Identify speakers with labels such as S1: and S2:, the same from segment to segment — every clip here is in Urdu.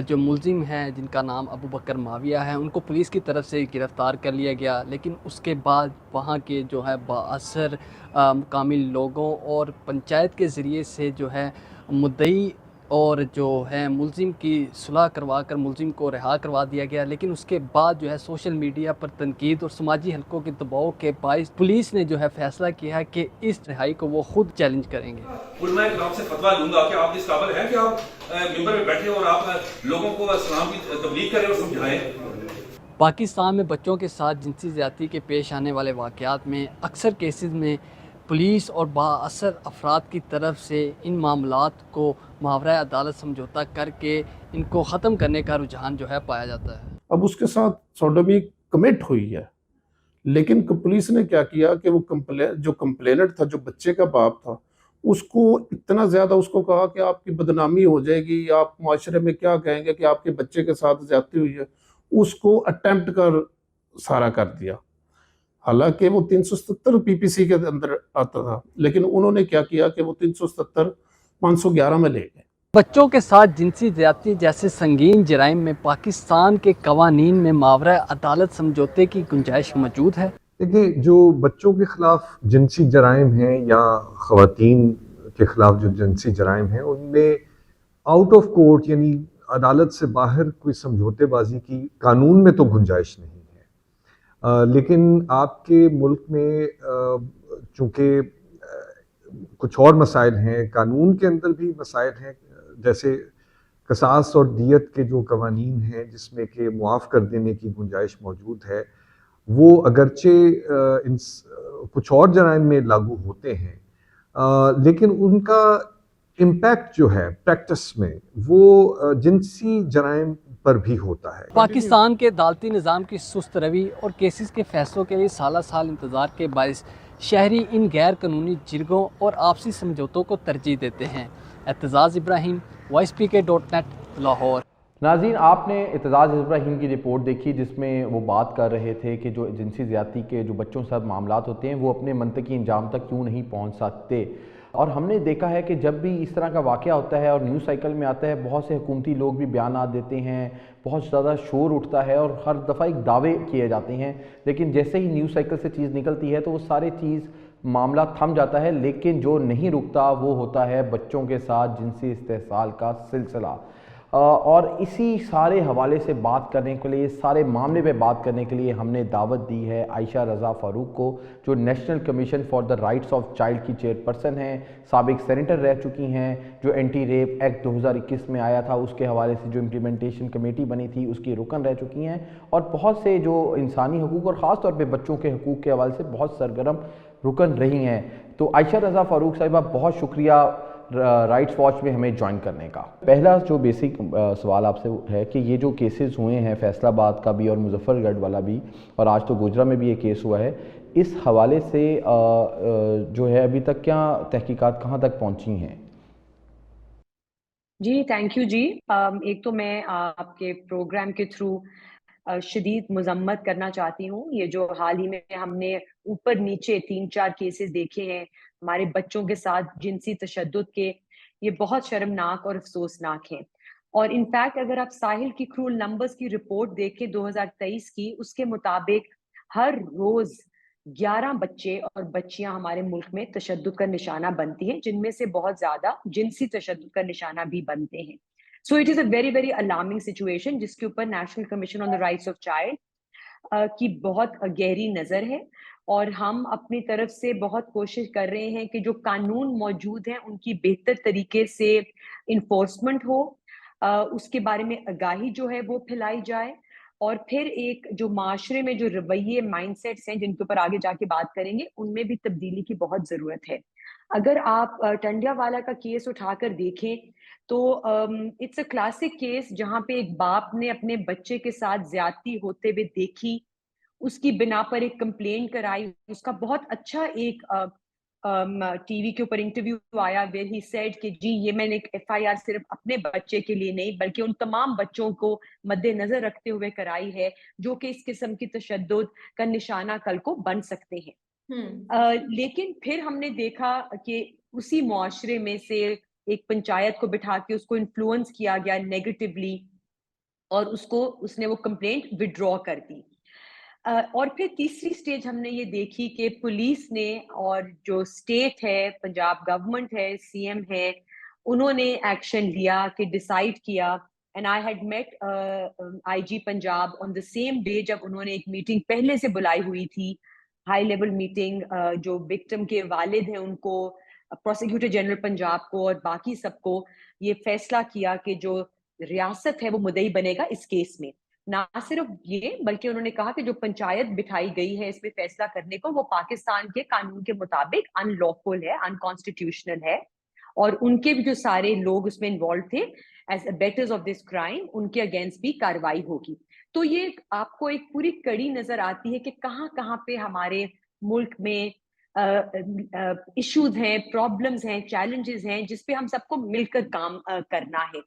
S1: جو ملزم ہیں جن کا نام ابو بکر معاویہ ہے ان کو پولیس کی طرف سے گرفتار کر لیا گیا، لیکن اس کے بعد وہاں کے جو ہے بااثر مقامی لوگوں اور پنچایت کے ذریعے سے جو ہے مدعی اور جو ہے ملزم کی صلح کروا کر ملزم کو رہا کروا دیا گیا، لیکن اس کے بعد جو ہے سوشل میڈیا پر تنقید اور سماجی حلقوں کے دباؤ کے باعث پولیس نے جو ہے فیصلہ کیا ہے کہ اس رہائی کو وہ خود چیلنج کریں گے۔
S2: علماء کرام سے فتویٰ لوں گا کہ آپ اس قابل ہیں کہ آپ ممبر میں بیٹھے اور آپ لوگوں کو اسلام کی تبلیغ کریں اور سمجھائیں۔
S1: پاکستان میں بچوں کے ساتھ جنسی زیادتی کے پیش آنے والے واقعات میں اکثر کیسز میں پولیس اور بااثر افراد کی طرف سے ان معاملات کو ماورائے عدالت سمجھوتہ کر کے ان کو ختم کرنے کا رجحان جو ہے پایا جاتا ہے۔
S3: اب اس کے ساتھ سوڈومی کمٹ ہوئی ہے، لیکن پولیس نے کیا کیا کہ وہ جو کمپلیننٹ تھا، جو بچے کا باپ تھا، اس کو اتنا زیادہ اس کو کہا کہ آپ کی بدنامی ہو جائے گی، آپ معاشرے میں کیا کہیں گے کہ آپ کے بچے کے ساتھ زیادتی ہوئی ہے، اس کو اٹیمپٹ کر سارا کر دیا۔ حالانکہ وہ 377 پی پی سی کے اندر آتا تھا، لیکن انہوں نے کیا کیا کہ وہ 377 511 میں لے گئے۔
S1: بچوں کے ساتھ جنسی زیادتی جیسے سنگین جرائم میں پاکستان کے قوانین میں ماورائے عدالت سمجھوتے کی گنجائش موجود ہے۔
S4: دیکھیں، جو بچوں کے خلاف جنسی جرائم ہیں یا خواتین کے خلاف جو جنسی جرائم ہیں، ان میں آؤٹ آف کورٹ یعنی عدالت سے باہر کوئی سمجھوتے بازی کی قانون میں تو گنجائش نہیں ہے، لیکن آپ کے ملک میں چونکہ کچھ اور مسائل ہیں، قانون کے اندر بھی مسائل ہیں، جیسے قصاص اور دیت کے جو قوانین ہیں جس میں کہ معاف کر دینے کی گنجائش موجود ہے، وہ اگرچہ کچھ اور جرائم میں لاگو ہوتے ہیں، لیکن ان کا امپیکٹ جو ہے پریکٹس میں وہ جنسی جرائم پر بھی ہوتا ہے۔
S1: پاکستان کے عدالتی نظام کی سست روی اور کیسز کے فیصلوں کے لیے سالہ سال انتظار کے باعث شہری ان غیر قانونی جرگوں اور آپسی سمجھوتوں کو ترجیح دیتے ہیں۔ اعتزاز ابراہیم، voicepk.net، لاہور۔
S5: ناظرین، آپ نے اعتزاز ابراہیم کی رپورٹ دیکھی جس میں وہ بات کر رہے تھے کہ جو جنسی زیادتی کے جو بچوں سے معاملات ہوتے ہیں وہ اپنے منطقی انجام تک کیوں نہیں پہنچ سکتے، اور ہم نے دیکھا ہے کہ جب بھی اس طرح کا واقعہ ہوتا ہے اور نیوز سائیکل میں آتا ہے، بہت سے حکومتی لوگ بھی بیانات دیتے ہیں، بہت زیادہ شور اٹھتا ہے اور ہر دفعہ ایک دعوے کیے جاتے ہیں، لیکن جیسے ہی نیوز سائیکل سے چیز نکلتی ہے تو وہ سارے چیز معاملہ تھم جاتا ہے، لیکن جو نہیں رکتا وہ ہوتا ہے بچوں کے ساتھ جنسی استحصال کا سلسلہ۔ اور اسی سارے حوالے سے بات کرنے کے لیے، سارے معاملے پہ بات کرنے کے لیے ہم نے دعوت دی ہے عائشہ رضا فاروق کو، جو national commission for the rights of child کی چیئرپرسن ہیں، سابق سینیٹر رہ چکی ہیں، جو اینٹی ریپ ایکٹ 2021 میں آیا تھا اس کے حوالے سے جو امپلیمنٹیشن کمیٹی بنی تھی اس کی رکن رہ چکی ہیں، اور بہت سے جو انسانی حقوق اور خاص طور پہ بچوں کے حقوق کے حوالے سے بہت سرگرم رکن رہی ہیں۔ تو عائشہ رضا فاروق صاحبہ، بہت شکریہ رائٹس واچ میں ہمیں جوائن کرنے کا۔ پہلا جو بیسک سوال آپ سے ہے کہ یہ جو کیسز ہوئے ہیں فیصل آباد کا بھی اور مظفر گڑھ والا بھی، اور آج تو گوجرا میں بھی یہ کیس ہوا ہے، اس حوالے سے جو ہے ابھی تک کیا تحقیقات کہاں تک پہنچی ہیں؟
S6: جی تھینک یو جی۔ ایک تو میں آپ کے پروگرام کے تھرو شدید مذمت کرنا چاہتی ہوں۔ یہ جو حال ہی میں ہم نے اوپر نیچے 3-4 کیسز دیکھے ہیں ہمارے بچوں کے ساتھ جنسی تشدد کے، یہ بہت شرمناک اور افسوسناک ہیں۔ اور انفیکٹ اگر آپ ساحل کی کرول نمبرز کی رپورٹ دیکھیں 2023 کی، اس کے مطابق ہر روز 11 بچے اور بچیاں ہمارے ملک میں تشدد کا نشانہ بنتی ہیں، جن میں سے بہت زیادہ جنسی تشدد کا نشانہ بھی بنتے ہیں۔ So it is a very very alarming situation, جس کے اوپر national commission on the rights of child کی بہت گہری نظر ہے، اور ہم اپنی طرف سے بہت کوشش کر رہے ہیں کہ جو قانون موجود ہیں ان کی بہتر طریقے سے انفورسمنٹ ہو، اس کے بارے میں آگاہی جو ہے وہ پھیلائی جائے، اور پھر ایک جو معاشرے میں جو رویے مائنڈ سیٹس ہیں جن کے اوپر آگے جا کے بات کریں گے، ان میں بھی تبدیلی کی بہت ضرورت ہے۔ اگر آپ ٹنڈیا والا کا کیس اٹھا کر دیکھیں تو اٹس اے کلاسک کیس جہاں پہ ایک باپ نے اپنے بچے کے ساتھ زیادتی ہوتے ہوئے دیکھی، اس کی بنا پر ایک کمپلین کرائی، اس کا بہت اچھا ایک ٹی وی کے اوپر انٹرویو آیا ویئر ہی سیڈ کہ جی یہ میں نے ایک ایف آئی آر صرف اپنے بچے کے لیے نہیں بلکہ ان تمام بچوں کو مد نظر رکھتے ہوئے کرائی ہے جو کہ اس قسم کی تشدد کا نشانہ کل کو بن سکتے ہیں۔ لیکن پھر ہم نے دیکھا کہ اسی معاشرے میں سے ایک پنچایت کو بٹھا کے اس کو انفلوئنس کیا گیا نیگیٹیولی، اور اس نے وہ کمپلینٹ وڈرا کر دی. اور پھر تیسری سٹیج ہم نے یہ دیکھی کہ پولیس نے اور جو اسٹیٹ ہے, پنجاب گورنمنٹ ہے, سی ایم ہے, انہوں نے ایکشن لیا کہ ڈیسائیڈ کیا. And I had met I G Punjab on the same day جب انہوں نے ایک میٹنگ پہلے سے بلائی ہوئی تھی, ہائی لیول میٹنگ, جو وکٹم کے والد ہیں ان کو, پروسیکیوٹر جنرل پنجاب کو اور باقی سب کو یہ فیصلہ کیا کہ جو ریاست ہے وہ مدعی بنے گا اس کیس میں. نہ صرف یہ بلکہ انہوں نے کہا کہ جو پنچایت بٹھائی گئی ہے اس پہ فیصلہ کرنے کو, وہ پاکستان کے قانون کے مطابق ان لافل ہے, ان کانسٹیٹیوشنل ہے, اور ان کے بھی جو سارے لوگ اس میں انوالو تھے ایز ابیٹرز آف دس کرائم, ان کے اگینسٹ بھی کاروائی ہوگی. تو یہ آپ کو ایک پوری کڑی نظر آتی ہے کہ کہاں کہاں پہ ہمارے ملک میں ایشوز ہیں, پرابلمز ہیں, چیلنجز ہیں, جس پہ ہم سب کو مل کر کام کرنا ہے.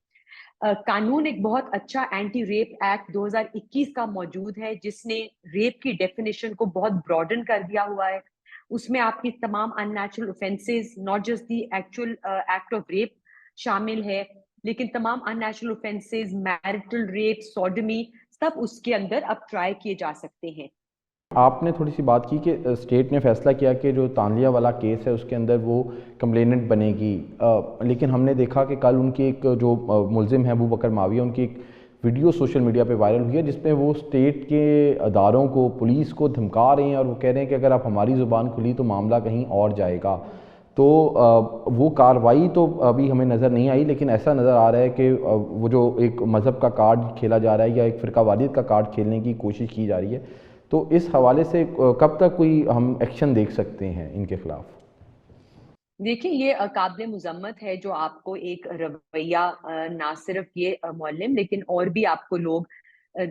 S6: قانون ایک بہت اچھا اینٹی ریپ ایکٹ 2021 کا موجود ہے جس نے ریپ کی ڈیفینیشن کو بہت براڈن کر دیا ہوا ہے. اس میں آپ کی تمام ان natural offences, not just the actual act of rape شامل ہے, لیکن تمام ان natural offences, marital rape, sodomy, سب اس کے اندر اب ٹرائی کیے جا سکتے ہیں.
S5: آپ نے تھوڑی سی بات کی کہ اسٹیٹ نے فیصلہ کیا کہ جو تانلیہ والا کیس ہے اس کے اندر وہ کمپلیننٹ بنے گی, لیکن ہم نے دیکھا کہ کل ان کی ایک جو ملزم ہے ابو بکر معاویہ, ان کی ایک ویڈیو سوشل میڈیا پہ وائرل ہوئی ہے جس میں وہ اسٹیٹ کے اداروں کو, پولیس کو دھمکا رہے ہیں اور وہ کہہ رہے ہیں کہ اگر آپ ہماری زبان کھلی تو معاملہ کہیں اور جائے گا. تو وہ کارروائی تو ابھی ہمیں نظر نہیں آئی, لیکن ایسا نظر آ رہا ہے کہ وہ جو ایک مذہب کا کارڈ کھیلا جا رہا ہے یا ایک فرقہ واریت کا کارڈ کھیلنے کی کوشش کی جا رہی ہے. تو اس حوالے سے کب تک کوئی ہم ایکشن دیکھ سکتے ہیں ان کے خلاف؟
S6: دیکھیں, یہ قابل مذمت ہے جو آپ کو ایک رویہ, نہ صرف یہ معلم لیکن اور بھی آپ کو لوگ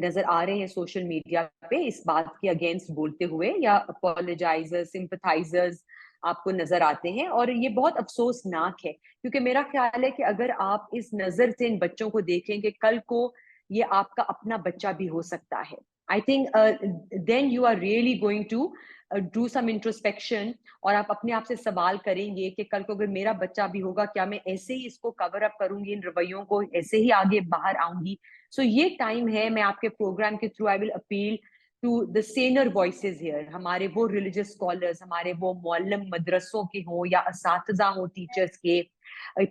S6: نظر آ رہے ہیں سوشل میڈیا پہ اس بات کے اگینسٹ بولتے ہوئے, یا اپولوجائزرز, سمپتھائزرز آپ کو نظر آتے ہیں. اور یہ بہت افسوسناک ہے, کیونکہ میرا خیال ہے کہ اگر آپ اس نظر سے ان بچوں کو دیکھیں کہ کل کو یہ آپ کا اپنا بچہ بھی ہو سکتا ہے, I think then you are really going to do some introspection, اور آپ اپنے آپ سے سوال کریں گے کہ کل کو اگر میرا بچہ بھی ہوگا کیا میں ایسے ہی اس کو کور اپ کروں گی, ان رویوں کو ایسے ہی آگے باہر آؤں گی. سو یہ ٹائم ہے, میں آپ کے پروگرام کے through I will appeal to the saner voices here, ہمارے وہ ریلیجس اسکالرز, ہمارے وہ معلم مدرسوں کے ہوں یا اساتذہ ہوں, ٹیچرز کے,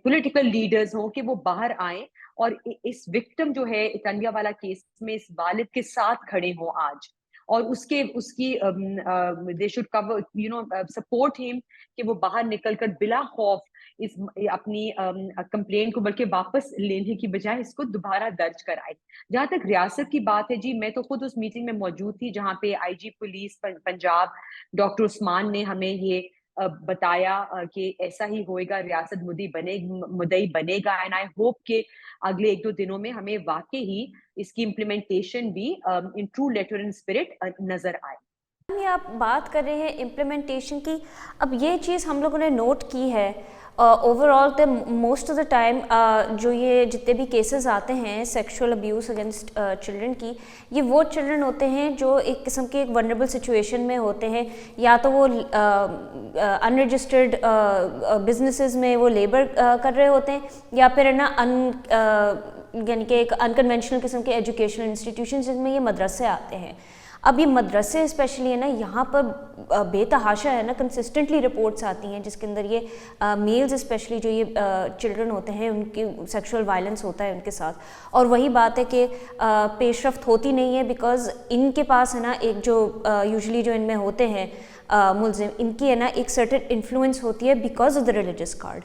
S6: پولیٹیکل لیڈرز ہوں, کہ وہ باہر آئیں اور اس وکٹم جو ہے تانیہ والا کیس میں اس والد کے ساتھ کھڑے ہوں آج, اور اس کی they should cover, support him کہ وہ باہر نکل کر بلا خوف اس اپنی کمپلین کو بلکہ واپس لینے کی بجائے اس کو دوبارہ درج کرائے. جہاں تک ریاست کی بات ہے, جی میں تو خود اس میٹنگ میں موجود تھی جہاں پہ آئی جی پولیس پنجاب ڈاکٹر عثمان نے ہمیں یہ بتایا کہ ایسا ہی ہوئے گا, ریاست مدعی بنے گا. اینڈ آئی ہوپ کہ اگلے 1-2 دنوں میں ہمیں واقعی ہی اس کی امپلیمنٹیشن بھی in true letter and spirit نظر آئے.
S7: یہ آپ بات کر رہے ہیں امپلیمنٹیشن کی, اب یہ چیز ہم لوگوں نے نوٹ کی ہے over all the most of the time جو یہ جتنے بھی کیسز آتے ہیں سیکشول ابیوز اگینسٹ چلڈرن کی, یہ وہ چلڈرن ہوتے ہیں جو ایک قسم کے ایک ونربل سچویشن میں ہوتے ہیں, یا تو وہ ان رجسٹرڈ بزنسز میں وہ لیبر کر رہے ہوتے ہیں, یا پھر ہے نا یعنی کہ ایک انکنونشنل قسم کے ایجوکیشنل انسٹیٹیوشنز جن میں یہ مدرسے آتے ہیں. اب یہ مدرسے اسپیشلی ہے نا, یہاں پر بے تحاشا ہے نا کنسسٹنٹلی رپورٹس آتی ہیں جس کے اندر یہ میلز اسپیشلی جو یہ چلڈرن ہوتے ہیں ان کی سیکشول وائلنس ہوتا ہے ان کے ساتھ. اور وہی بات ہے کہ پیش رفت ہوتی نہیں ہے بیکاز ان کے پاس ہے نا ایک جو یوزلی جو ان میں ہوتے ہیں ملزم, ان کی ہے نا ایک سرٹن انفلوئنس ہوتی ہے because of the religious card.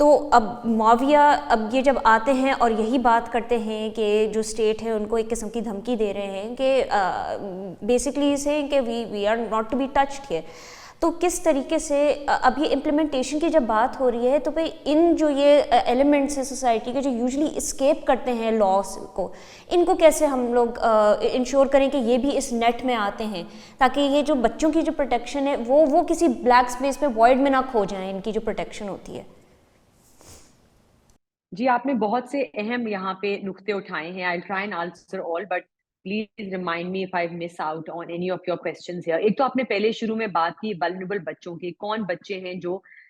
S7: تو اب معاویہ اب یہ جب آتے ہیں اور یہی بات کرتے ہیں کہ جو اسٹیٹ ہے ان کو ایک قسم کی دھمکی دے رہے ہیں کہ بیسکلی یہ سے کہ we are not to be touched here, تو کس طریقے سے اب یہ امپلیمنٹیشن کی جب بات ہو رہی ہے تو بھائی ان جو یہ ایلیمنٹس ہیں سوسائٹی کے جو یوزلی اسکیپ کرتے ہیں لاس کو, ان کو کیسے ہم لوگ انشور کریں کہ یہ بھی اس نیٹ میں آتے ہیں تاکہ یہ جو بچوں کی جو پروٹیکشن ہے وہ کسی بلیک اسپیس پہ وائڈ میں نہ کھو جائیں, ان کی جو پروٹیکشن ہوتی ہے.
S6: جی آپ نے بہت سے اہم یہاں پہ نقطے اٹھائے ہیں. I'll try and answer all, but please remind me if I miss out on any of your questions here. ایک تو آپ نے پہلے شروع میں بات کی vulnerable بچوں کی, کون بچے ہیں جو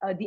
S6: the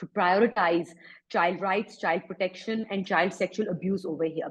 S6: to prioritize child rights, child protection and child sexual abuse over here.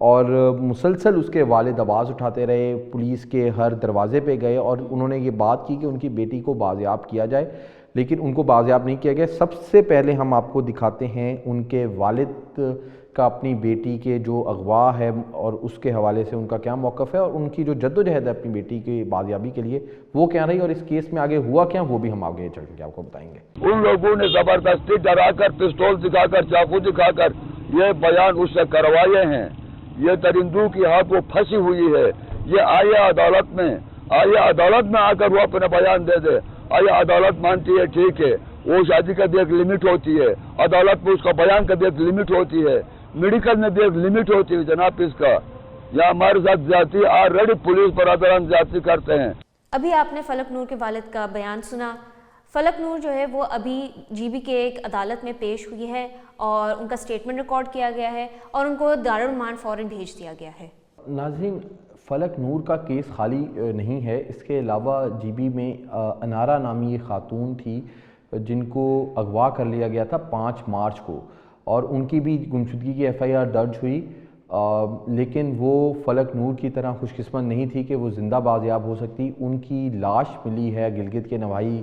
S5: اور مسلسل اس کے والد آواز اٹھاتے رہے، پولیس کے ہر دروازے پہ گئے اور انہوں نے یہ بات کی کہ ان کی بیٹی کو بازیاب کیا جائے، لیکن ان کو بازیاب نہیں کیا گیا۔ سب سے پہلے ہم آپ کو دکھاتے ہیں ان کے والد کا اپنی بیٹی کے جو اغوا ہے اور اس کے حوالے سے ان کا کیا موقف ہے، اور ان کی جو جدوجہد ہے اپنی بیٹی کی بازیابی کے لیے وہ کیا رہی، اور اس کیس میں آگے ہوا کیا وہ بھی ہم آگے چل کے آپ کو بتائیں گے۔
S8: ان لوگوں نے زبردستی ڈرا کر، پستول دکھا کر، چاقو دکھا کر یہ بیان اس سے کروائے ہیں۔ یہ درندوں کی ہاتھ وہ پھنسی ہوئی ہے، یہ آئے عدالت میں آ کر وہ اپنا بیان دے دے۔ آئے عدالت مانتی ہے ٹھیک ہے، وہ شادی کا بھی ایک لمٹ ہوتی ہے، عدالت میں اس کا بیان کا بھی ایک لمٹ ہوتی ہے، میڈیکل میں بھی ایک لمٹ ہوتی ہے جناب اس کا۔ یا ہمارے ساتھ زیادتی آلریڈی پولیس برادران زیادتی کرتے ہیں۔
S7: ابھی آپ نے فلک نور کے والد کا بیان سنا۔ فلک نور جو ہے وہ ابھی جی بی کے ایک عدالت میں پیش ہوئی ہے اور ان کا سٹیٹمنٹ ریکارڈ کیا گیا ہے اور ان کو دارالمان فوراً بھیج دیا گیا ہے۔
S5: ناظرین، فلک نور کا کیس خالی نہیں ہے، اس کے علاوہ جی بی میں انارا نامی ایک خاتون تھی جن کو اغوا کر لیا گیا تھا 5 مارچ کو، اور ان کی بھی گمشدگی کی ایف آئی آر درج ہوئی، لیکن وہ فلک نور کی طرح خوش قسمت نہیں تھی کہ وہ زندہ بازیاب ہو سکتی۔ ان کی لاش ملی ہے گلگت کے نواحی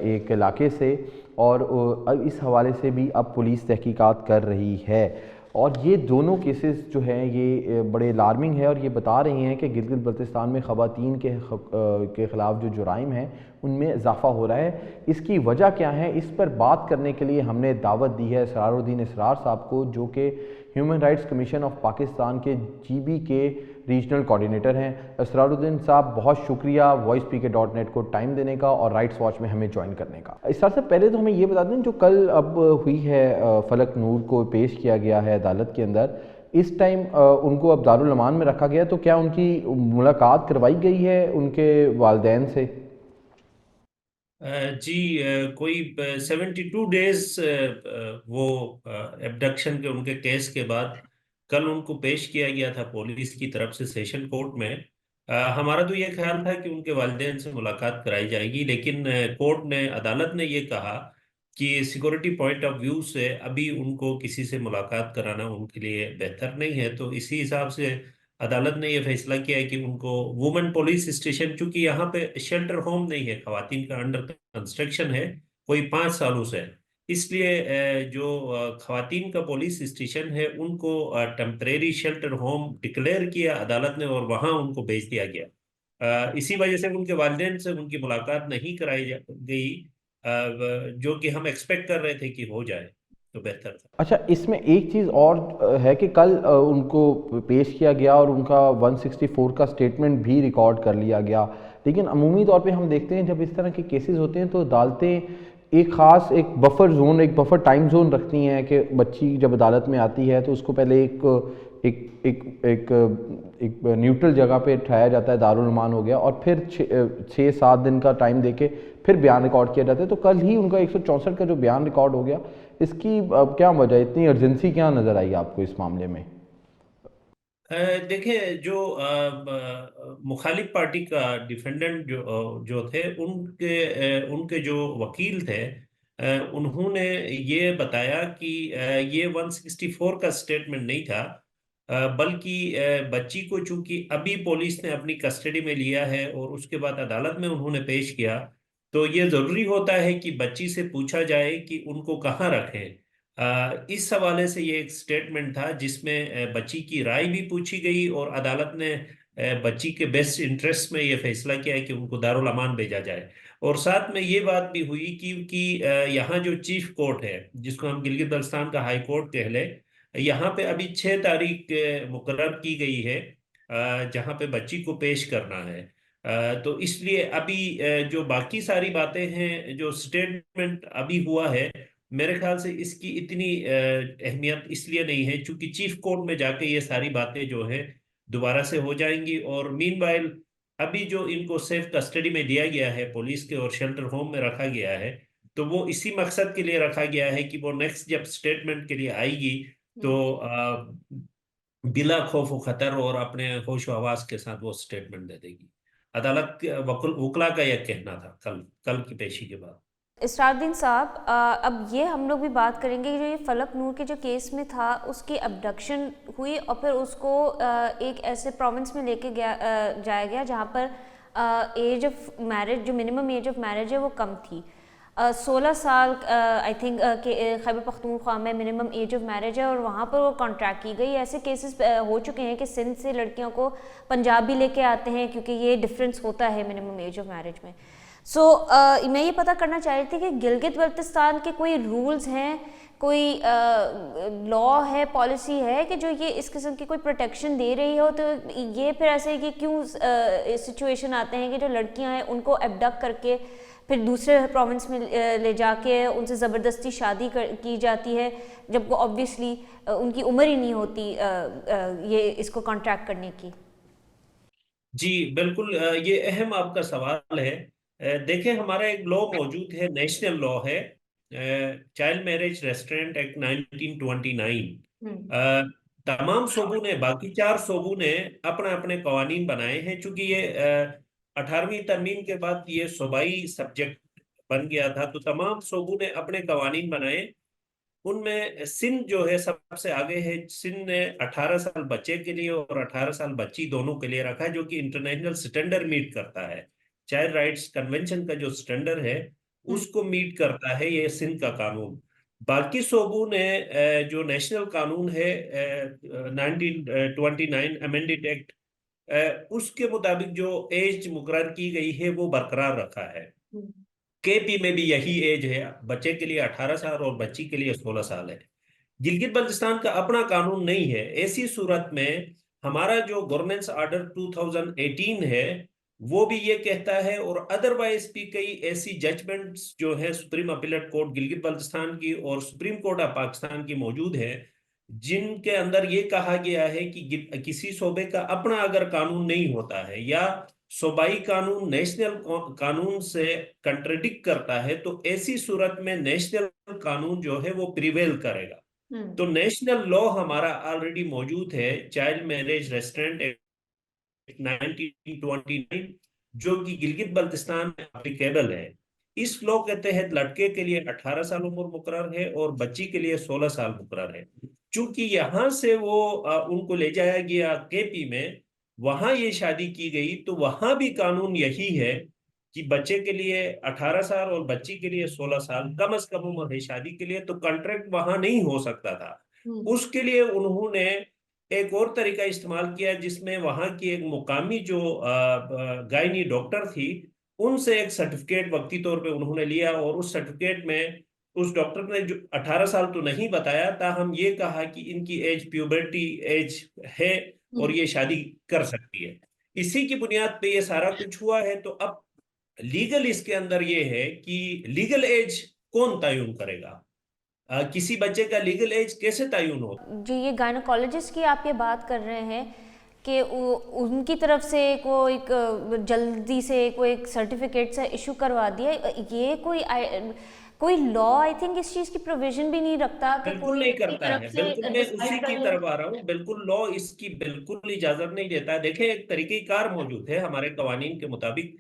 S5: ایک علاقے سے، اور اس حوالے سے بھی اب پولیس تحقیقات کر رہی ہے، اور یہ دونوں کیسز جو ہیں یہ بڑے الارمنگ ہے، اور یہ بتا رہی ہیں کہ گلگت بلتستان میں خواتین کے خلاف جو جرائم ہیں ان میں اضافہ ہو رہا ہے۔ اس کی وجہ کیا ہے، اس پر بات کرنے کے لیے ہم نے دعوت دی ہے اسرار الدین اسرار صاحب کو، جو کہ human rights commission of Pakistan کے جی بی کے ریجنل کوارڈینیٹر ہیں۔ اسرار الدین صاحب بہت شکریہ وائس پی کے .net کو ٹائم دینے کا اور رائٹس واچ میں ہمیں جوائن کرنے کا۔ اسرار سے پہلے تو ہمیں یہ بتا دیں، جو کل اب ہوئی ہے فلک نور کو پیش کیا گیا ہے عدالت کے اندر، اس ٹائم ان کو اب دارالمان میں رکھا گیا، تو کیا ان کی ملاقات کروائی گئی ہے ان کے والدین سے؟
S9: جی، کوئی 72 ڈیز وہ ایبڈکشن کے ان کے کیس کے بعد کل ان کو پیش کیا گیا تھا پولیس کی طرف سے سیشن کورٹ میں۔ ہمارا تو یہ خیال تھا کہ ان کے والدین سے ملاقات کرائی جائے گی، لیکن کورٹ نے، عدالت نے یہ کہا کہ سیکورٹی پوائنٹ آف ویو سے ابھی ان کو کسی سے ملاقات کرانا ان کے لیے بہتر نہیں ہے، تو اسی حساب سے عدالت نے یہ فیصلہ کیا ہے کہ ان کو وومن پولیس اسٹیشن، چونکہ یہاں پہ شیلٹر ہوم نہیں ہے، خواتین کا انڈر کنسٹرکشن ہے کوئی 5 سالوں سے، اس لیے جو خواتین کا پولیس اسٹیشن ہے ان کو ٹیمپریری شیلٹر ہوم ڈکلیئر کیا عدالت نے اور وہاں ان کو بھیج دیا گیا۔ اسی وجہ سے ان کے والدین سے ان کی ملاقات نہیں کرائی گئی، جو کہ ہم ایکسپیکٹ کر رہے تھے کہ ہو جائے تو بہتر تھا۔
S5: اچھا، اس میں ایک چیز اور ہے کہ کل ان کو پیش کیا گیا اور ان کا 164 کا سٹیٹمنٹ بھی ریکارڈ کر لیا گیا، لیکن عمومی طور پہ ہم دیکھتے ہیں جب اس طرح کے کیسز ہوتے ہیں تو عدالتیں ایک خاص ایک بفر زون، ایک بفر ٹائم زون رکھتی ہیں کہ بچی جب عدالت میں آتی ہے تو اس کو پہلے ایک نیوٹرل جگہ پہ ٹھہرایا جاتا ہے، دارالمان ہو گیا، اور پھر 6-7 دن کا ٹائم دے کے پھر بیان ریکارڈ کیا جاتا ہے۔ تو کل ہی ان کا 164 کا جو بیان ریکارڈ ہو گیا، اس کی کیا وجہ، اتنی ارجنسی کیا نظر آئی آپ کو اس معاملے میں؟
S9: دیکھیں، جو مخالف پارٹی کا ڈیفینڈنٹ جو تھے، ان کے جو وکیل تھے، انہوں نے یہ بتایا کہ یہ 164 کا سٹیٹمنٹ نہیں تھا، بلکہ بچی کو چونکہ ابھی پولیس نے اپنی کسٹڈی میں لیا ہے اور اس کے بعد عدالت میں انہوں نے پیش کیا، تو یہ ضروری ہوتا ہے کہ بچی سے پوچھا جائے کہ ان کو کہاں رکھیں۔ اس حوالے سے یہ ایک سٹیٹمنٹ تھا جس میں بچی کی رائے بھی پوچھی گئی اور عدالت نے بچی کے بیسٹ انٹرسٹ میں یہ فیصلہ کیا ہے کہ ان کو دارالامان بھیجا جائے، اور ساتھ میں یہ بات بھی ہوئی کہ یہاں جو چیف کورٹ ہے، جس کو ہم گلگت بلتستان کا ہائی کورٹ کہہ لیں، یہاں پہ ابھی 6 تاریخ مقرر کی گئی ہے جہاں پہ بچی کو پیش کرنا ہے، تو اس لیے ابھی جو باقی ساری باتیں ہیں، جو سٹیٹمنٹ ابھی ہوا ہے، میرے خیال سے اس کی اتنی اہمیت اس لیے نہیں ہے چونکہ چیف کورٹ میں جا کے یہ ساری باتیں جو ہے دوبارہ سے ہو جائیں گی، اور مین وائل ابھی جو ان کو سیف کسٹڈی میں دیا گیا ہے پولیس کے اور شیلٹر ہوم میں رکھا گیا ہے، تو وہ اسی مقصد کے لیے رکھا گیا ہے کہ وہ نیکسٹ جب سٹیٹمنٹ کے لیے آئے گی تو بلا خوف و خطر اور اپنے ہوش و حواس کے ساتھ وہ سٹیٹمنٹ دے دے گی۔ عدالت وکلا کا یہ کہنا تھا کل کی پیشی کے بعد۔
S7: اسرارالدین صاحب اب یہ ہم لوگ بھی بات کریں گے جو یہ فلک نور کے جو کیس میں تھا اس کی ابڈکشن ہوئی اور پھر اس کو ایک ایسے پروونس میں لے کے جایا گیا جہاں پر ایج آف میرج جو منیمم ایج آف میرج ہے وہ کم تھی. 16 سال آئی تھنک کہ خیبر پختونخوا میں منیمم ایج آف میرج ہے اور وہاں پر وہ کانٹریکٹ کی گئی. ایسے کیسز ہو چکے ہیں کہ سندھ سے لڑکیوں کو پنجاب بھی لے کے آتے ہیں کیونکہ یہ ڈفرینس ہوتا ہے منیمم ایج آف میرج میں. سو میں یہ پتہ کرنا چاہ رہی تھی کہ گلگت بلتستان کے کوئی رولز ہیں, کوئی لا ہے, پالیسی ہے کہ جو یہ اس قسم کی کوئی پروٹیکشن دے رہی ہو؟ تو یہ پھر ایسے کہ کیوں سچویشن آتے ہیں کہ جو لڑکیاں ہیں ان کو ایبڈکٹ کر کے پھر دوسرے پروونس میں لے جا کے ان سے زبردستی شادی کی جاتی ہے جب وہ آبویسلی ان کی عمر ہی نہیں ہوتی یہ اس کو کانٹریکٹ کرنے کی.
S9: جی بالکل, یہ اہم آپ کا سوال ہے. دیکھیں ہمارا ایک لا موجود ہے, نیشنل لا ہے, چائلڈ میرج ریسٹرینٹ ایکٹ 1929. تمام صوبوں نے, باقی 4 صوبوں نے اپنے قوانین بنائے ہیں. چونکہ یہ 18ویں ترمیم کے بعد یہ صوبائی سبجیکٹ بن گیا تھا تو تمام صوبوں نے اپنے قوانین بنائے. ان میں سندھ جو ہے سب سے آگے ہے. سندھ نے 18 سال بچے کے لیے اور 18 سال بچی دونوں کے لیے رکھا ہے, جو کہ انٹرنیشنل سٹینڈرڈ میٹ کرتا ہے. چائلڈ رائٹس کنونشن کا جو سٹینڈرڈ ہے اس کو میٹ کرتا ہے یہ سندھ کا قانون. باقی صوبوں نے جو نیشنل قانون ہے 1929 امینڈڈ ایکٹ, اس کے مطابق جو ایج مقرر کی گئی ہے وہ برقرار رکھا ہے. کے پی میں بھی یہی ایج ہے, بچے کے لیے 18 سال اور بچی کے لیے 16 سال ہے. گلگت بلتستان کا اپنا قانون نہیں ہے. ایسی صورت میں ہمارا جو گورننس آرڈر 2018 ہے وہ بھی یہ کہتا ہے, اور ادروائز بھی کئی ایسی ججمنٹس جو ہے supreme appellate court Gilgit Baltistan کی اور سپریم کورٹ آف پاکستان کی موجود ہے, جن کے اندر یہ کہا گیا ہے کہ کسی صوبے کا اپنا اگر قانون نہیں ہوتا ہے یا صوبائی قانون نیشنل قانون سے کنٹرڈکٹ کرتا ہے تو ایسی صورت میں نیشنل قانون جو ہے وہ پریویل کرے گا. تو نیشنل لا ہمارا آلریڈی موجود ہے, چائلڈ میرج ریسٹرینٹ 1929, جو کہ گلگت بلتستان میں اپلیکیبل ہے. اس لا کے تحت لڑکے کے لیے 18 سال عمر مقرر ہے اور بچی کے لیے 16 سال مقرر ہے. چونکہ یہاں سے وہ ان کو لے جایا گیا کے پی میں, وہاں یہ شادی کی گئی, تو وہاں بھی قانون یہی ہے کہ بچے کے لیے 18 سال اور بچی کے لیے 16 سال کم از کم عمر ہے شادی کے لیے. تو کانٹریکٹ وہاں نہیں ہو سکتا تھا. اس کے لیے انہوں نے ایک اور طریقہ استعمال کیا جس میں وہاں کی ایک مقامی جو گائنی ڈاکٹر تھی ان سے ایک سرٹیفکیٹ وقتی طور پہ انہوں نے لیا, اور اس سرٹیفکیٹ میں اس ڈاکٹر نے جو 18 سال تو نہیں بتایا, تاہم یہ کہا کہ ان کی ایج پیوبرٹی ایج ہے اور یہ شادی کر سکتی ہے. اسی کی بنیاد پہ یہ سارا کچھ ہوا ہے. تو اب لیگل اس کے اندر یہ ہے کہ لیگل ایج کون تعین کرے گا, کسی بچے کا لیگل ایج کیسے تعین ہو؟
S7: جی یہ گائنوکالوجسٹ کی آپ یہ بات کر رہے ہیں کہ ان کی طرف سے ایک جلدی سے کوئی ایک سرٹیفکیٹ سے ایشو کروا دیا, یہ کوئی لا آئی تھنک اس چیز کی پروویژن بھی نہیں رکھتا.
S9: بالکل نہیں کرتا ہے, بالکل میں اسی کی طرف آ رہا ہوں. بالکل لا اس کی بالکل اجازت نہیں دیتا ہے. دیکھیں ایک طریقہ کار موجود ہے ہمارے قوانین کے مطابق.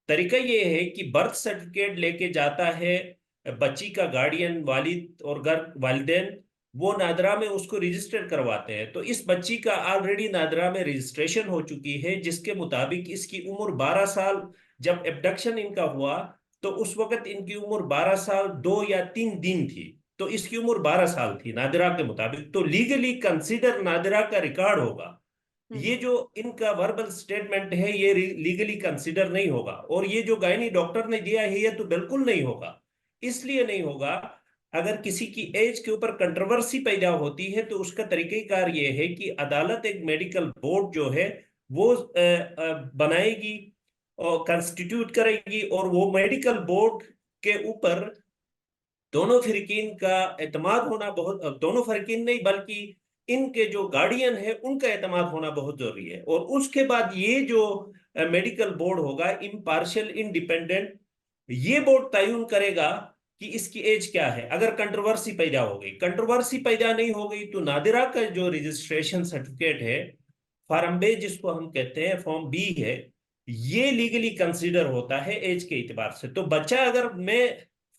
S9: طریقہ یہ ہے کہ برتھ سرٹیفکیٹ لے کے جاتا ہے بچی کا گارڈین, والد اور والدین, وہ نادرا میں اس کو رجسٹر کرواتے ہیں. تو اس بچی کا آلریڈی نادرا میں رجسٹریشن ہو چکی ہے, جس کے مطابق اس کی عمر 12 سال, جب ایبڈکشن ان کا ہوا تو اس وقت ان کی عمر 12 سال 2 یا 3 دن تھی. تو اس کی عمر 12 سال تھی نادرا کے مطابق. تو لیگلی کنسیڈر نادرا کا ریکارڈ ہوگا. یہ جو ان کا وربل سٹیٹمنٹ ہے یہ لیگلی کنسیڈر نہیں ہوگا. اور یہ جو گائنی ڈاکٹر نے دیا ہے یہ تو بالکل نہیں ہوگا. اس لیے نہیں ہوگا, اگر کسی کی ایج کے اوپر کنٹروورسی پیدا ہوتی ہے تو اس کا طریقہ کار یہ ہے کہ عدالت ایک میڈیکل بورڈ جو ہے وہ بنائے گی اور کنسٹیٹیوٹ کرے گی, اور وہ میڈیکل بورڈ کے اوپر دونوں فریقین کا اعتماد ہونا دونوں فریقین نہیں بلکہ ان کے جو گارڈین ہے ان کا اعتماد ہونا بہت ضروری ہے. اور اس کے بعد یہ جو میڈیکل بورڈ ہوگا امپارشل انڈیپینڈنٹ, یہ بورڈ تعین کرے گا کہ اس کی ایج کیا ہے. اگر کنٹروورسی پیدا ہو گئی, کنٹروورسی پیدا نہیں ہو گئی تو نادرا کا جو رجسٹریشن سرٹیفکیٹ ہے فارم بے جس کو ہم کہتے ہیں, فارم بی ہے, یہ لیگلی کنسیڈر ہوتا ہے ایج کے اعتبار سے. تو بچہ اگر میں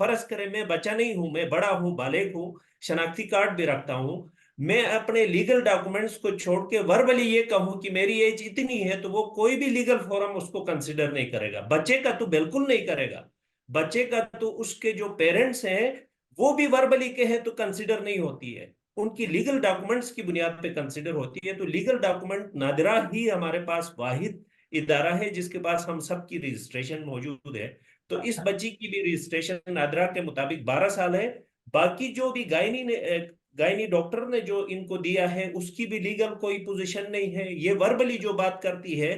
S9: فرض کریں میں بچہ نہیں ہوں, میں بڑا ہوں, بالغ ہوں, شناختی کارڈ بھی رکھتا ہوں, میں اپنے لیگل ڈاکومنٹس کو چھوڑ کے وربلی یہ کہوں کہ میری ایج اتنی ہے, تو وہ کوئی بھی لیگل فورم اس کو کنسیڈر نہیں کرے گا. بچے کا تو بالکل نہیں کرے گا. بچے کا تو اس کے جو پیرنٹس ہیں وہ بھی وربلی کہے تو کنسیڈر نہیں ہوتی ہے, ان کی لیگل ڈاکومنٹس کی بنیاد پہ کنسیڈر ہوتی ہے. تو لیگل ڈاکومنٹ نادرا ہی ہمارے پاس واحد ادارہ ہے جس کے پاس ہم سب کی رجسٹریشن موجود ہے. تو اس بچی کی بھی رجسٹریشن نادرا کے مطابق 12 سال ہے. باقی جو بھی گائنی ڈاکٹر نے جو ان کو دیا ہے اس کی بھی لیگل کوئی پوزیشن نہیں ہے. یہ وربلی جو بات کرتی ہے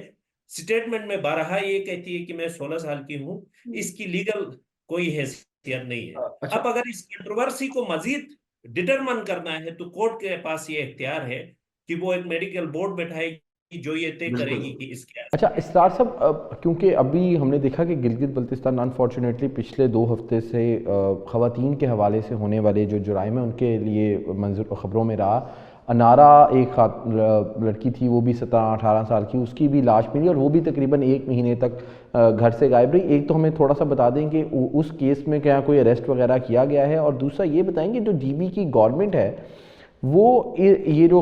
S9: سٹیٹمنٹ میں بارہا یہ کہتی ہے کہ میں 16 سال کی ہوں, اس کی لیگل کوئی حیثیت نہیں ہے. اب اگر اس کنٹروورسی کو مزید ڈٹرمن کرنا ہے تو کورٹ کے پاس یہ اختیار ہے کہ وہ ایک میڈیکل بورڈ بیٹھائے گی جو یہ طے کرے گی کہ اس کے.
S5: اچھا اسرار صاحب, کیونکہ ابھی ہم نے دیکھا کہ گلگت بلتستان انفارچونیٹلی پچھلے 2 ہفتے سے خواتین کے حوالے سے ہونے والے جو جرائم ہیں ان کے لیے منظر خبروں میں رہا. انارا ایک لڑکی تھی, وہ بھی 17-18 سال کی, اس کی بھی لاش ملی اور وہ بھی تقریباً 1 مہینے تک گھر سے غائب رہی. ایک تو ہمیں تھوڑا سا بتا دیں کہ اس کیس میں کیا کوئی اریسٹ وغیرہ کیا گیا ہے, اور دوسرا یہ بتائیں کہ جو ڈی بی کی گورنمنٹ ہے وہ یہ جو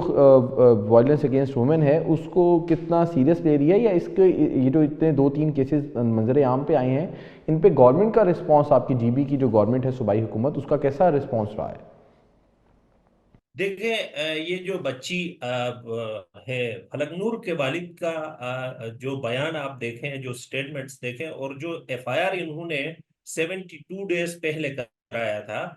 S5: وائلنس اگینسٹ وومن ہے اس کو کتنا سیریس لے رہی ہے, یا اس کے یہ جو اتنے 2-3 کیسز منظر عام پہ آئے ہیں ان پہ گورنمنٹ کا رسپانس, آپ کی ڈی بی کی جو گورنمنٹ ہے صوبائی حکومت, اس کا کیسا رسپانس رہا ہے؟
S9: دیکھیں یہ جو بچی ہے فلک نور کے والد کا جو بیان آپ دیکھیں, جو سٹیٹمنٹس دیکھیں, اور جو ایف آئی آر انہوں نے 72 ڈیز پہلے کرایا تھا,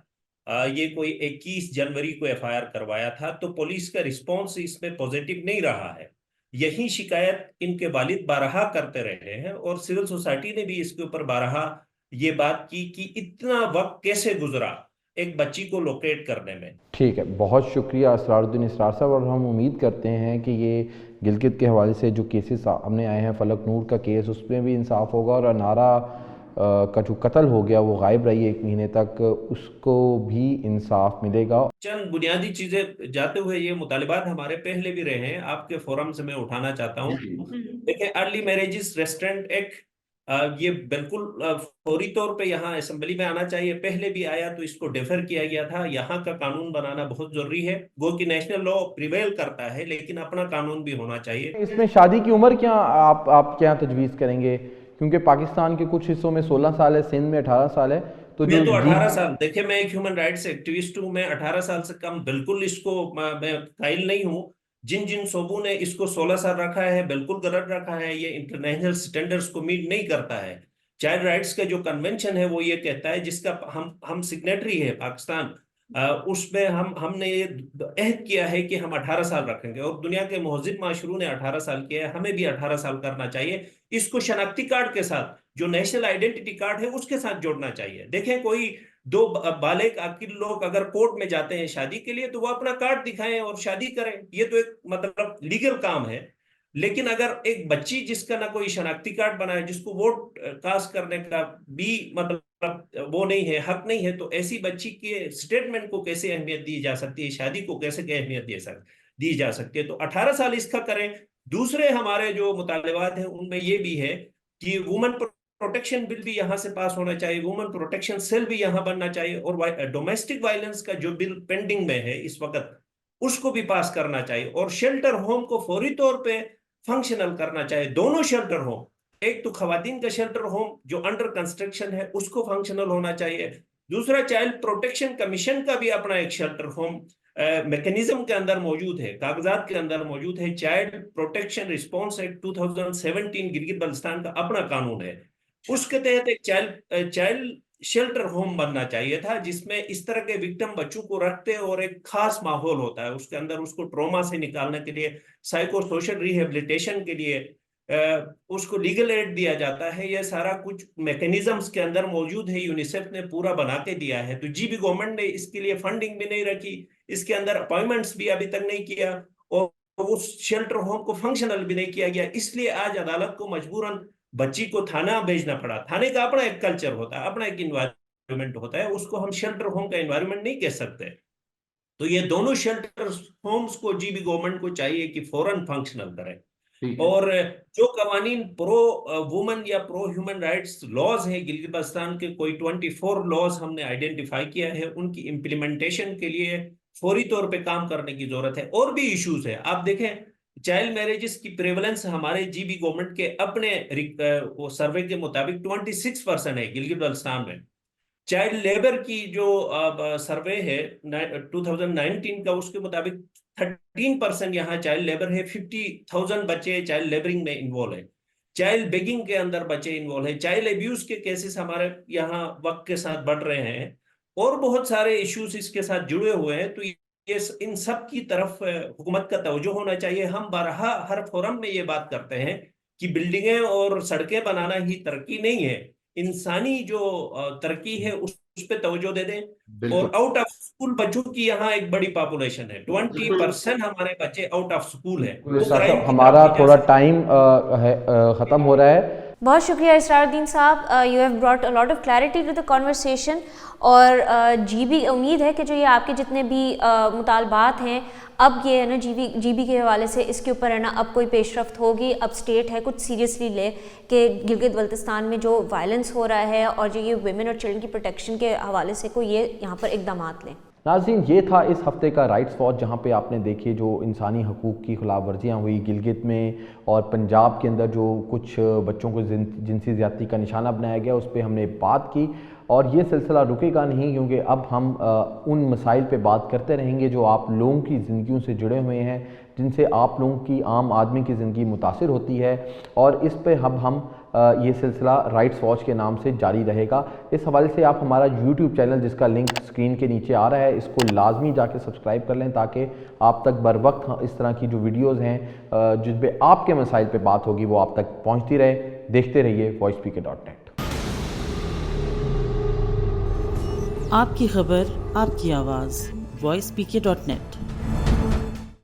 S9: یہ کوئی 21 جنوری کو ایف آئی آر کروایا تھا, تو پولیس کا رسپانس اس میں پوزیٹیو نہیں رہا ہے. یہی شکایت ان کے والد بارہا کرتے رہے ہیں, اور سول سوسائٹی نے بھی اس کے اوپر بارہا یہ بات کی کہ اتنا وقت کیسے گزرا ایک بچی کو لوکیٹ کرنے میں.
S5: ٹھیک ہے, بہت شکریہ اسرار الدین اسرار صاحب, اور ہم امید کرتے ہیں کہ یہ گلگت کے حوالے سے جو کیسز سامنے آئے ہیں, فلک نور کا کیس, اس میں بھی انصاف ہوگا, اور انارا کا جو قتل ہو گیا وہ غائب رہی 1 مہینے تک, اس کو بھی انصاف ملے گا.
S9: چند بنیادی چیزیں جاتے ہوئے یہ مطالبات ہمارے پہلے بھی رہے ہیں, آپ کے فورم سے میں اٹھانا چاہتا ہوں. دیکھیں ارلی میریجز ریسٹرینٹ ایکٹ یہ بالکل فوری طور پہ یہاں اسمبلی میں آنا چاہیے. پہلے بھی آیا تو اس کو ڈیفر کیا گیا تھا. یہاں کا قانون بنانا بہت ضروری ہے. گو کہ نیشنل لا پریویل کرتا ہے لیکن اپنا قانون بھی ہونا چاہیے.
S5: اس میں شادی کی عمر کیا آپ کیا تجویز کریں گے, کیونکہ پاکستان کے کچھ حصوں میں 16 سال ہے, سندھ میں 18 سال ہے, تو
S9: میں تو 18 سال, دیکھیں میں ایک ہیومن رائٹس ایکٹیوسٹ ہوں, میں 18 سال سے کم بالکل اس کو میں قائل نہیں ہوں. جن صوبوں نے اس کو 16 سال رکھا ہے بالکل غلط رکھا ہے, یہ انٹرنیشنل سٹینڈرڈز کو میٹ نہیں کرتا ہے. چائلڈ رائٹس کا جو کنونشن ہے وہ یہ کہتا ہے, جس کا ہم سگنیٹری ہے پاکستان, اس میں ہم نے یہ عہد کیا ہے کہ ہم 18 سال رکھیں گے, اور دنیا کے مہذب معاشروں نے 18 سال کیا ہے, ہمیں بھی 18 سال کرنا چاہیے. اس کو شناختی کارڈ کے ساتھ, جو نیشنل آئیڈینٹی کارڈ ہے اس کے ساتھ جوڑنا چاہیے. دیکھیں کوئی 2 بالغ عاقل لوگ اگر کورٹ میں جاتے ہیں شادی کے لیے تو وہ اپنا کارڈ دکھائیں اور شادی کریں, یہ تو ایک مطلب لیگل کام ہے. لیکن اگر ایک بچی جس کا نہ کوئی شناختی کارڈ بنا ہے, جس کو ووٹ کاسٹ کرنے کا بھی مطلب وہ نہیں ہے, حق نہیں ہے, تو ایسی بچی کے سٹیٹمنٹ کو کیسے اہمیت دی جا سکتی ہے, شادی کو کیسے اہمیت دی جا سکتی ہے. تو 18 سال اس کا کریں. دوسرے ہمارے جو مطالبات ہیں ان میں یہ بھی ہے کہ وومن پروٹیکشن بل بھی یہاں سے پاس ہونا چاہیے, وومن پروٹیکشن سیل بھی یہاں بننا چاہیے, اور ڈومیسٹک وائلنس کا جو بل پینڈنگ میں ہے اس وقت اس کو بھی پاس کرنا چاہیے, اور شیلٹر ہوم کو فوری طور پہ فنکشنل کرنا چاہیے. دونوں شیلٹر ہوم, ایک تو خواتین کا شیلٹر ہوم جو انڈر کنسٹرکشن ہے اس کو فنکشنل ہونا چاہیے, دوسرا چائلڈ پروٹیکشن کمیشن کا بھی اپنا ایک شیلٹر ہوم میکنزم کے اندر موجود ہے, کاغذات کے اندر موجود ہے. Child protection response act 2017 Gilgit Baltistan کا اپنا قانون ہے, اس کے تحت ایک چائلڈ شیلٹر ہوم بننا چاہیے تھا, جس میں اس طرح کے وکٹم بچوں کو رکھتے اور ایک خاص ماحول ہوتا ہے اس کے اندر, اس کو ٹروما سے نکالنے کے لیے, سائیکو سوشل ریہیبلیٹیشن کے لیے اس کو لیگل ایڈ دیا جاتا ہے. یہ سارا کچھ میکنزمز کے اندر موجود ہے, یونیسیف نے پورا بنا کے دیا ہے. تو جی بھی گورنمنٹ نے اس کے لیے فنڈنگ بھی نہیں رکھی, اس کے اندر اپائنٹمنٹس بھی ابھی تک نہیں کیا, اور اس شیلٹر ہوم کو فنکشنل بھی نہیں کیا گیا. اس لیے آج عدالت کو مجبوراً بچی کو تھانہ بھیجنا پڑا. تھانے کا اپنا ایک کلچر ہوتا ہے, اپنا ایک انوائرمنٹ ہوتا ہے, اس کو ہم شیلٹر ہوم کا انوائرمنٹ نہیں کہہ سکتے. تو یہ دونوں شیلٹر ہومز کو جی بی گورنمنٹ کو چاہیے کہ فوراً فنکشنل کریں. اور جو قوانین پرو وومن یا پرو ہیومن رائٹس لاز ہیں گلگت بلتستان کے، کوئی 24 لاز ہم نے آئیڈینٹیفائی کیا ہے، ان کی امپلیمنٹیشن کے لیے فوری طور پہ کام کرنے کی ضرورت ہے. اور بھی ایشوز ہے. آپ دیکھیں چائلڈ میریجز کی پریولنس ہمارے جی بی گورنمنٹ کے اپنے سروے کے مطابق 26% ہے گلگت بلتستان میں. چائلڈ لیبر کی جو سروے ہے 2019 کا، اس کے مطابق 13% یہاں چائلڈ لیبر ہے. 50,000 بچے چائلڈ لیبرنگ میں انوالو ہیں. چائلڈ بیگنگ کے اندر بچے انوالو ہیں. چائلڈ ابیوز کے کیسز ہمارے یہاں وقت کے ساتھ بڑھ رہے ہیں، اور بہت سارے ایشوز اس کے ساتھ جڑے ہوئے ہیں. تو ان سب کی طرف حکومت کا توجہ ہونا چاہیے. ہم بارہا ہر فورم میں یہ بات کرتے ہیں کہ بلڈنگیں اور سڑکیں بنانا ہی ترقی نہیں ہے، انسانی جو ترقی ہے اس پہ توجہ دے دیں. اور آؤٹ آف اسکول بچوں کی یہاں ایک بڑی پاپولیشن ہے، 20% ہمارے بچے آؤٹ آف اسکول ہیں.
S5: ہمارا تھوڑا ٹائم ختم ہو رہا ہے.
S7: بہت شکریہ اسرار الدین صاحب، you have brought a lot of clarity to the conversation. اور جی بی امید ہے کہ جو یہ آپ کے جتنے بھی مطالبات ہیں، اب یہ ہے نا جی بی کے حوالے سے اس کے اوپر ہے نا اب کوئی پیش رفت ہوگی. اب اسٹیٹ ہے کچھ سیریسلی لے کہ گلگت بلتستان میں جو وائلنس ہو رہا ہے اور جو یہ ویمن اور چلڈرن کی پروٹیکشن کے حوالے سے کوئی یہ یہاں پر اقدامات لیں.
S5: ناظرین، یہ تھا اس ہفتے کا رائٹس واچ، جہاں پہ آپ نے دیکھے جو انسانی حقوق کی خلاف ورزیاں ہوئی گلگت میں اور پنجاب کے اندر، جو کچھ بچوں کو جنسی زیادتی کا نشانہ بنایا گیا، اس پہ ہم نے بات کی. اور یہ سلسلہ رکے گا نہیں، کیونکہ اب ہم ان مسائل پہ بات کرتے رہیں گے جو آپ لوگوں کی زندگیوں سے جڑے ہوئے ہیں، جن سے آپ لوگوں کی عام آدمی کی زندگی متاثر ہوتی ہے. اور اس پہ ہم یہ سلسلہ رائٹس واچ کے نام سے جاری رہے گا. اس حوالے سے آپ ہمارا یوٹیوب چینل، جس کا لنک اسکرین کے نیچے آ رہا ہے، اس کو لازمی جا کے سبسکرائب کر لیں، تاکہ آپ تک بر وقت اس طرح کی جو ویڈیوز ہیں جن پہ آپ کے مسائل پہ بات ہوگی وہ آپ تک پہنچتی رہے. دیکھتے رہیے voicepk.net.
S10: آپ کی خبر، آپ کی آواز voicepk.net.